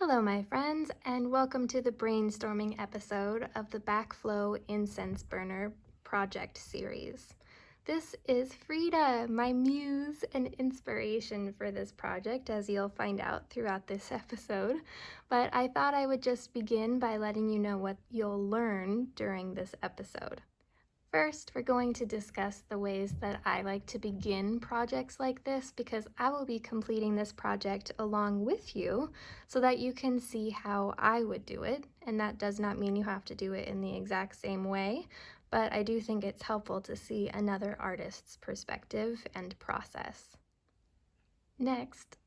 Hello, my friends, and welcome to the brainstorming episode of the Backflow Incense Burner project series. This is Frida, my muse and inspiration for this project, as you'll find out throughout this episode. But I thought I would just begin by letting you know what you'll learn during this episode. First, we're going to discuss the ways that I like to begin projects like this because I will be completing this project along with you so that you can see how I would do it. And that does not mean you have to do it in the exact same way, but I do think it's helpful to see another artist's perspective and process. Next,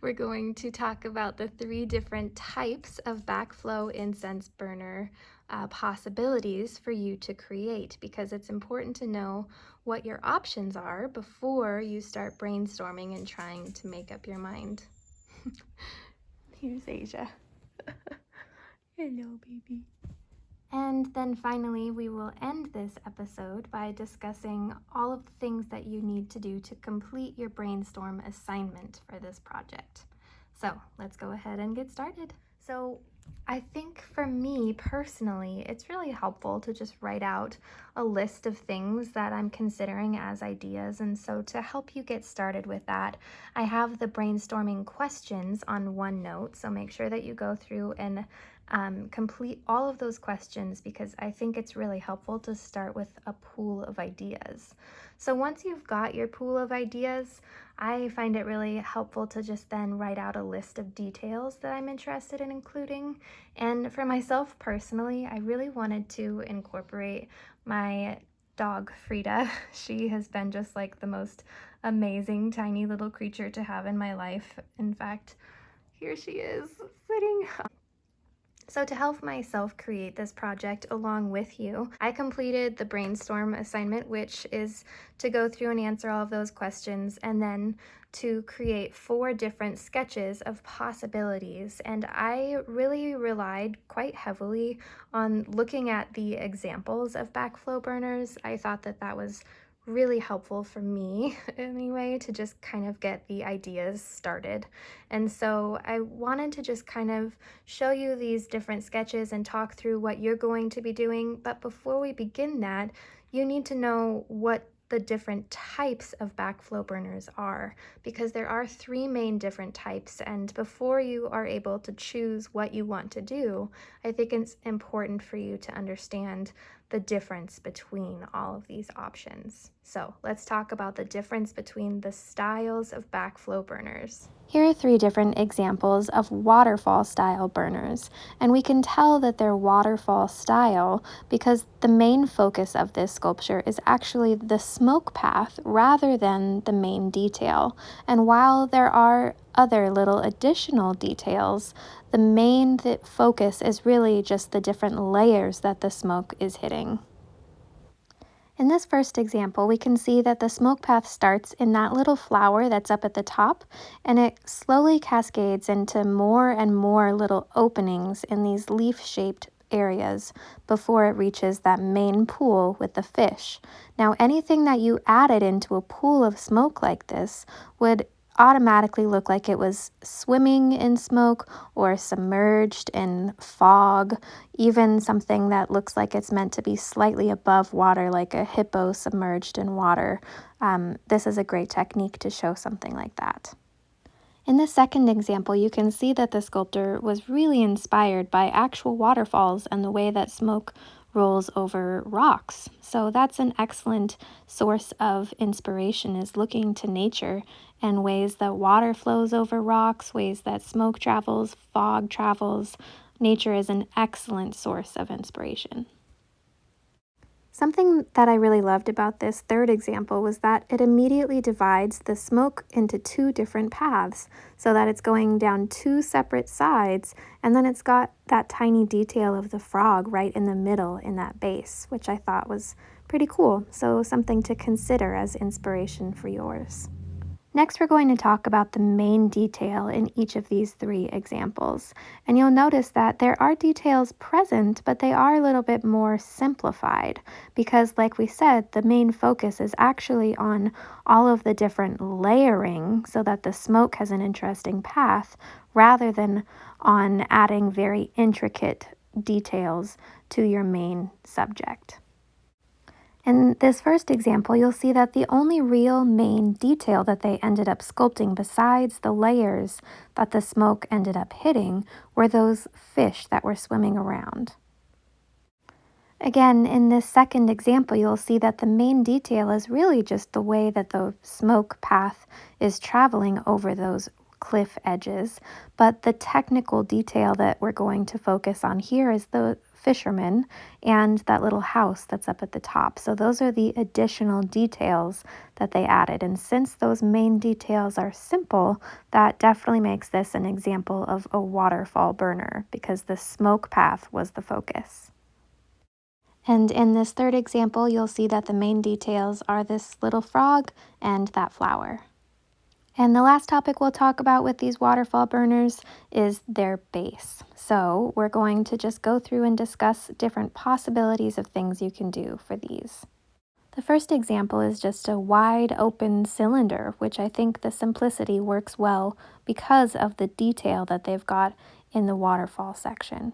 we're going to talk about the 3 different types of backflow incense burner possibilities for you to create, because it's important to know what your options are before you start brainstorming and trying to make up your mind. Here's Asia. Hello, baby. And then finally, we will end this episode by discussing all of the things that you need to do to complete your brainstorm assignment for this project. So let's go ahead and get started. So I think for me personally, it's really helpful to just write out a list of things that I'm considering as ideas. And so to help you get started with that, I have the brainstorming questions on OneNote. So make sure that you go through and complete all of those questions, because I think it's really helpful to start with a pool of ideas. So once you've got your pool of ideas, I find it really helpful to just then write out a list of details that I'm interested in including. And for myself personally, I really wanted to incorporate my dog, Frida. She has been just like the most amazing tiny little creature to have in my life. In fact, here she is sitting. So to help myself create this project along with you, I completed the brainstorm assignment, which is to go through and answer all of those questions and then to create 4 different sketches of possibilities. And I really relied quite heavily on looking at the examples of backflow burners. I thought that that was really helpful for me anyway, to just kind of get the ideas started. And so I wanted to just kind of show you these different sketches and talk through what you're going to be doing. But before we begin that, you need to know what the different types of backflow burners are, because there are 3 main different types. And before you are able to choose what you want to do, I think it's important for you to understand the difference between all of these options. So let's talk about the difference between the styles of backflow burners. Here are 3 different examples of waterfall style burners, and we can tell that they're waterfall style because the main focus of this sculpture is actually the smoke path rather than the main detail. And while there are other little additional details, the main focus is really just the different layers that the smoke is hitting. In this first example, we can see that the smoke path starts in that little flower that's up at the top, and it slowly cascades into more and more little openings in these leaf-shaped areas before it reaches that main pool with the fish. Now, anything that you added into a pool of smoke like this would automatically look like it was swimming in smoke or submerged in fog, even something that looks like it's meant to be slightly above water, like a hippo submerged in water. This is a great technique to show something like that. In the second example, you can see that the sculptor was really inspired by actual waterfalls and the way that smoke rolls over rocks. So that's an excellent source of inspiration, is looking to nature and ways that water flows over rocks, ways that smoke travels, fog travels. Nature is an excellent source of inspiration. Something that I really loved about this third example was that it immediately divides the smoke into 2 different paths, so that it's going down 2 separate sides, and then it's got that tiny detail of the frog right in the middle in that base, which I thought was pretty cool. So something to consider as inspiration for yours. Next, we're going to talk about the main detail in each of these three examples. And you'll notice that there are details present, but they are a little bit more simplified because, like we said, the main focus is actually on all of the different layering so that the smoke has an interesting path rather than on adding very intricate details to your main subject. In this first example, you'll see that the only real main detail that they ended up sculpting besides the layers that the smoke ended up hitting were those fish that were swimming around. Again, in this second example, you'll see that the main detail is really just the way that the smoke path is traveling over those cliff edges, but the technical detail that we're going to focus on here is the fisherman and that little house that's up at the top. So those are the additional details that they added. And since those main details are simple, that definitely makes this an example of a waterfall burner because the smoke path was the focus. And in this third example, you'll see that the main details are this little frog and that flower. And the last topic we'll talk about with these waterfall burners is their base. So we're going to just go through and discuss different possibilities of things you can do for these. The first example is just a wide open cylinder, which I think the simplicity works well because of the detail that they've got in the waterfall section.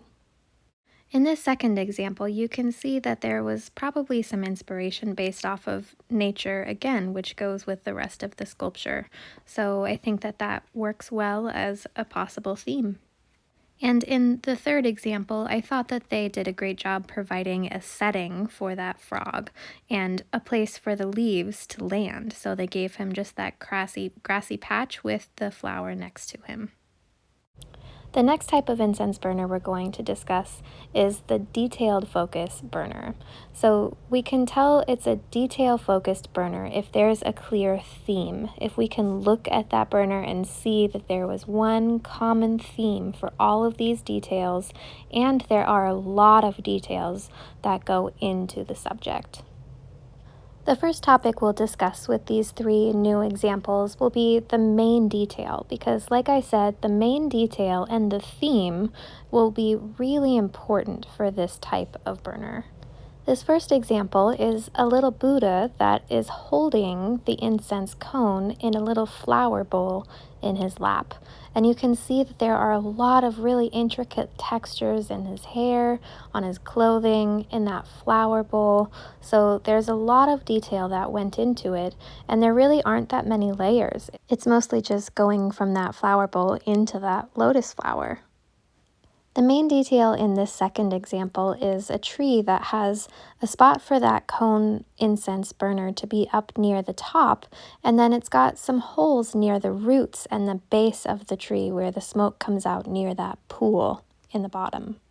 In this second example, you can see that there was probably some inspiration based off of nature again, which goes with the rest of the sculpture. So I think that that works well as a possible theme. And in the third example, I thought that they did a great job providing a setting for that frog and a place for the leaves to land. So they gave him just that grassy patch with the flower next to him. The next type of incense burner we're going to discuss is the detailed focus burner. So we can tell it's a detail focused burner if there's a clear theme. If we can look at that burner and see that there was one common theme for all of these details, and there are a lot of details that go into the subject. The first topic we'll discuss with these three new examples will be the main detail because, like I said, the main detail and the theme will be really important for this type of burner. This first example is a little Buddha that is holding the incense cone in a little flower bowl in his lap. And you can see that there are a lot of really intricate textures in his hair, on his clothing, in that flower bowl. So there's a lot of detail that went into it, and there really aren't that many layers. It's mostly just going from that flower bowl into that lotus flower. The main detail in this second example is a tree that has a spot for that cone incense burner to be up near the top, and then it's got some holes near the roots and the base of the tree where the smoke comes out near that pool in the bottom.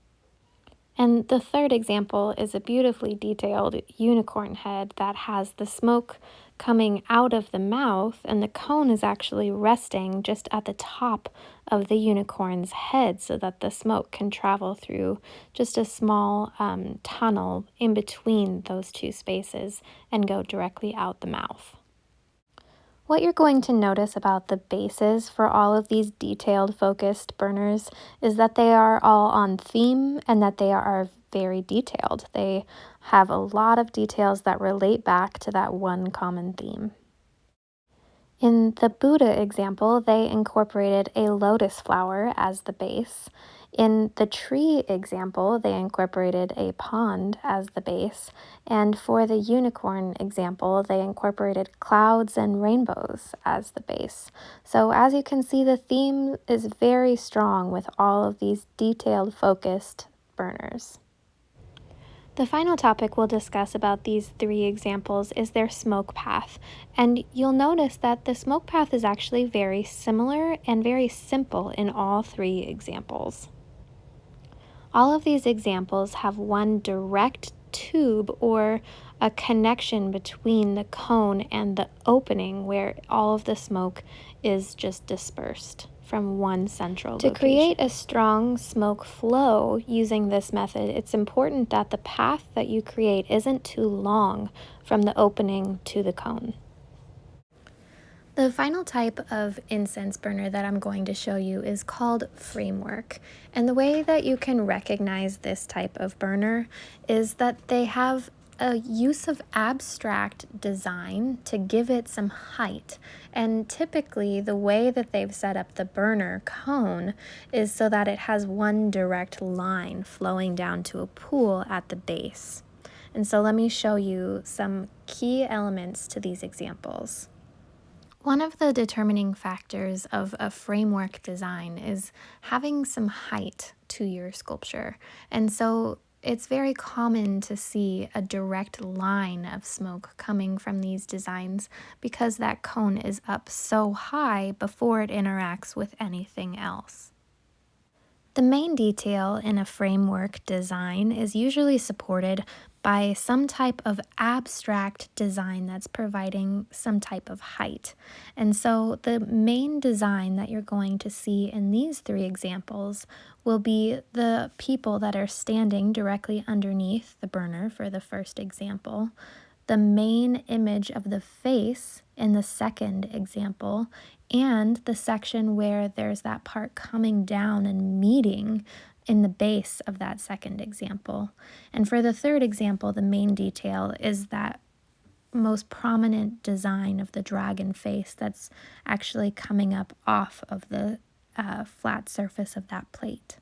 And the third example is a beautifully detailed unicorn head that has the smoke coming out of the mouth, and the cone is actually resting just at the top of the unicorn's head so that the smoke can travel through just a small tunnel in between those two spaces and go directly out the mouth. What you're going to notice about the bases for all of these detailed focused burners is that they are all on theme and that they are very detailed. They have a lot of details that relate back to that one common theme. In the Buddha example, they incorporated a lotus flower as the base. In the tree example, they incorporated a pond as the base. And for the unicorn example, they incorporated clouds and rainbows as the base. So as you can see, the theme is very strong with all of these detailed, focused burners. The final topic we'll discuss about these three examples is their smoke path. And you'll notice that the smoke path is actually very similar and very simple in all three examples. All of these examples have one direct tube or a connection between the cone and the opening where all of the smoke is just dispersed from one central location. To create a strong smoke flow using this method, it's important that the path that you create isn't too long from the opening to the cone. The final type of incense burner that I'm going to show you is called framework. And the way that you can recognize this type of burner is that they have a use of abstract design to give it some height. And typically the way that they've set up the burner cone is so that it has one direct line flowing down to a pool at the base. And so let me show you some key elements to these examples. One of the determining factors of a framework design is having some height to your sculpture. And so it's very common to see a direct line of smoke coming from these designs because that cone is up so high before it interacts with anything else. The main detail in a framework design is usually supported by some type of abstract design that's providing some type of height. And so the main design that you're going to see in these three examples will be the people that are standing directly underneath the burner for the first example, the main image of the face in the second example, and the section where there's that part coming down and meeting in the base of that second example. And for the third example, the main detail is that most prominent design of the dragon face that's actually coming up off of the flat surface of that plate.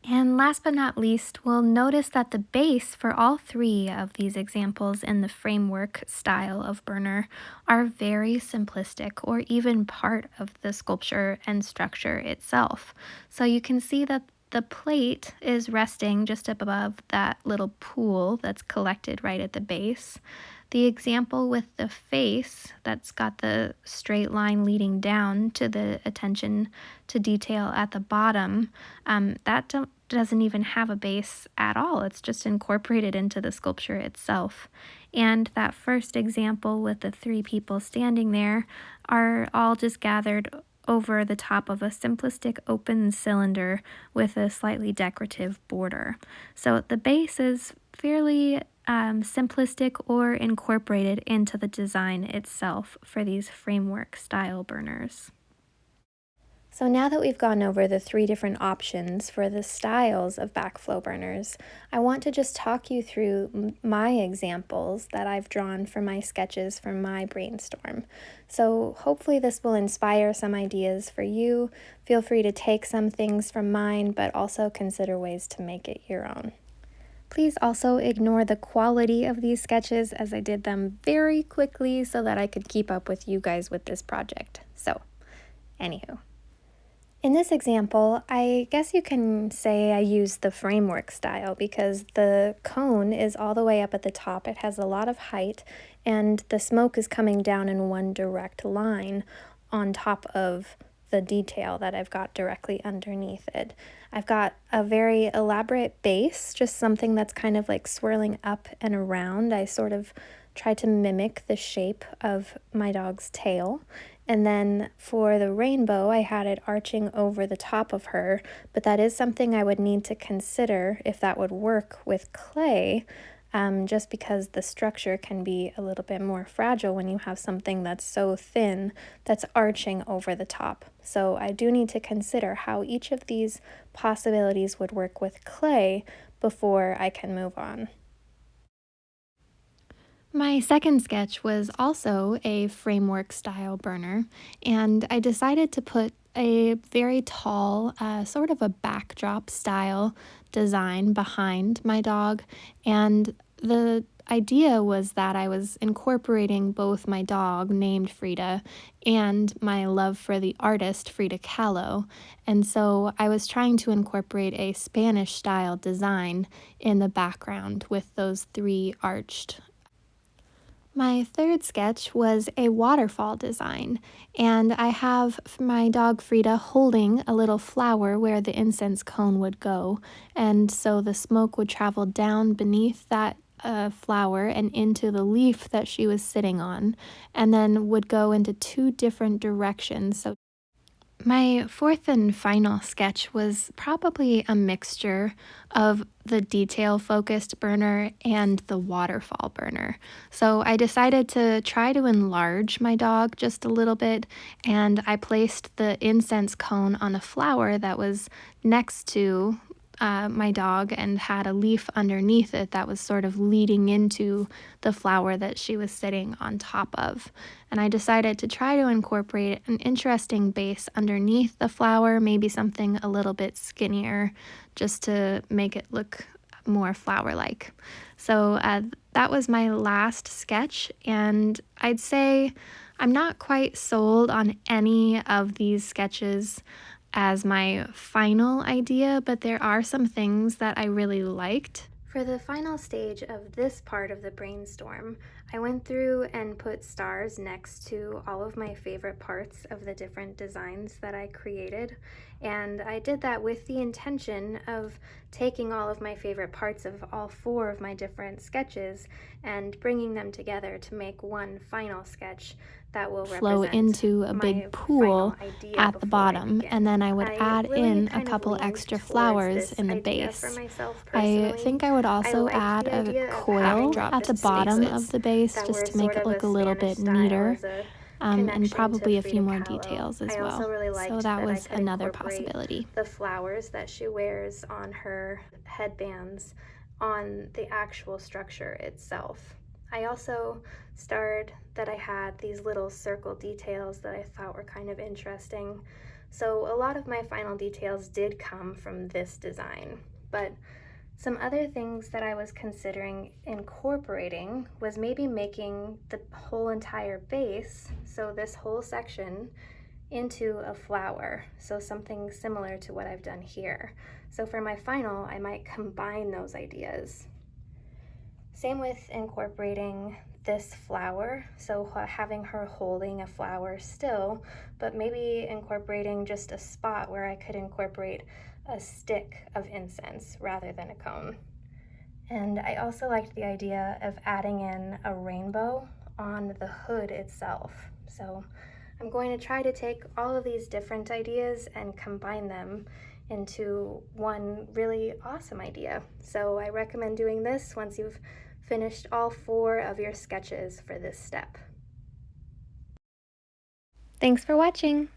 And last but not least, we'll notice that the base for all three of these examples in the framework style of burner are very simplistic or even part of the sculpture and structure itself. So you can see that the plate is resting just up above that little pool that's collected right at the base. The example with the face that's got the straight line leading down to the attention to detail at the bottom, that doesn't even have a base at all. It's just incorporated into the sculpture itself. And that first example with the three people standing there are all just gathered over the top of a simplistic open cylinder with a slightly decorative border. So the base is fairly simplistic or incorporated into the design itself for these framework style burners. So now that we've gone over the three different options for the styles of backflow burners, I want to just talk you through my examples that I've drawn for my sketches for my brainstorm. So hopefully this will inspire some ideas for you. Feel free to take some things from mine, but also consider ways to make it your own. Please also ignore the quality of these sketches as I did them very quickly so that I could keep up with you guys with this project. So, anywho. In this example, I guess you can say I used the framework style because the cone is all the way up at the top. It has a lot of height, and the smoke is coming down in one direct line on top of the detail that I've got directly underneath it. I've got a very elaborate base, just something that's kind of like swirling up and around. I sort of try to mimic the shape of my dog's tail. And then for the rainbow, I had it arching over the top of her, but that is something I would need to consider if that would work with clay, just because the structure can be a little bit more fragile when you have something that's so thin that's arching over the top. So I do need to consider how each of these possibilities would work with clay before I can move on. My second sketch was also a framework style burner, and I decided to put a very tall, sort of a backdrop style design behind my dog. And the idea was that I was incorporating both my dog, named Frida, and my love for the artist Frida Kahlo. And so I was trying to incorporate a Spanish style design in the background with those three arched. My third sketch was a waterfall design, and I have my dog Frida holding a little flower where the incense cone would go, and so the smoke would travel down beneath that flower and into the leaf that she was sitting on, and then would go into two different directions. So My fourth and final sketch was probably a mixture of the detail focused burner and the waterfall burner. So I decided to try to enlarge my dog just a little bit, and I placed the incense cone on a flower that was next to my dog and had a leaf underneath it that was sort of leading into the flower that she was sitting on top of. And I decided to try to incorporate an interesting base underneath the flower, maybe something a little bit skinnier, just to make it look more flower-like. So that was my last sketch, and I'd say I'm not quite sold on any of these sketches as my final idea, but there are some things that I really liked. For the final stage of this part of the brainstorm, I went through and put stars next to all of my favorite parts of the different designs that I created, and I did that with the intention of taking all of my favorite parts of all four of my different sketches and bringing them together to make one final sketch that will flow into a big pool at the bottom, and then I would add in a couple extra flowers in the base. I think I would also add a coil at the bottom of the base just to make it look a little bit neater, and probably a few more details as well. So that was another possibility. The flowers that she wears on her headbands on the actual structure itself. I also starred that I had these little circle details that I thought were kind of interesting. So a lot of my final details did come from this design, but some other things that I was considering incorporating was maybe making the whole entire base, so this whole section, into a flower, so something similar to what I've done here. So for my final, I might combine those ideas. Same with incorporating this flower, so having her holding a flower still, but maybe incorporating just a spot where I could incorporate a stick of incense rather than a cone. And I also liked the idea of adding in a rainbow on the hood itself. So I'm going to try to take all of these different ideas and combine them into one really awesome idea. So I recommend doing this once you've finished all four of your sketches for this step. Thanks for watching!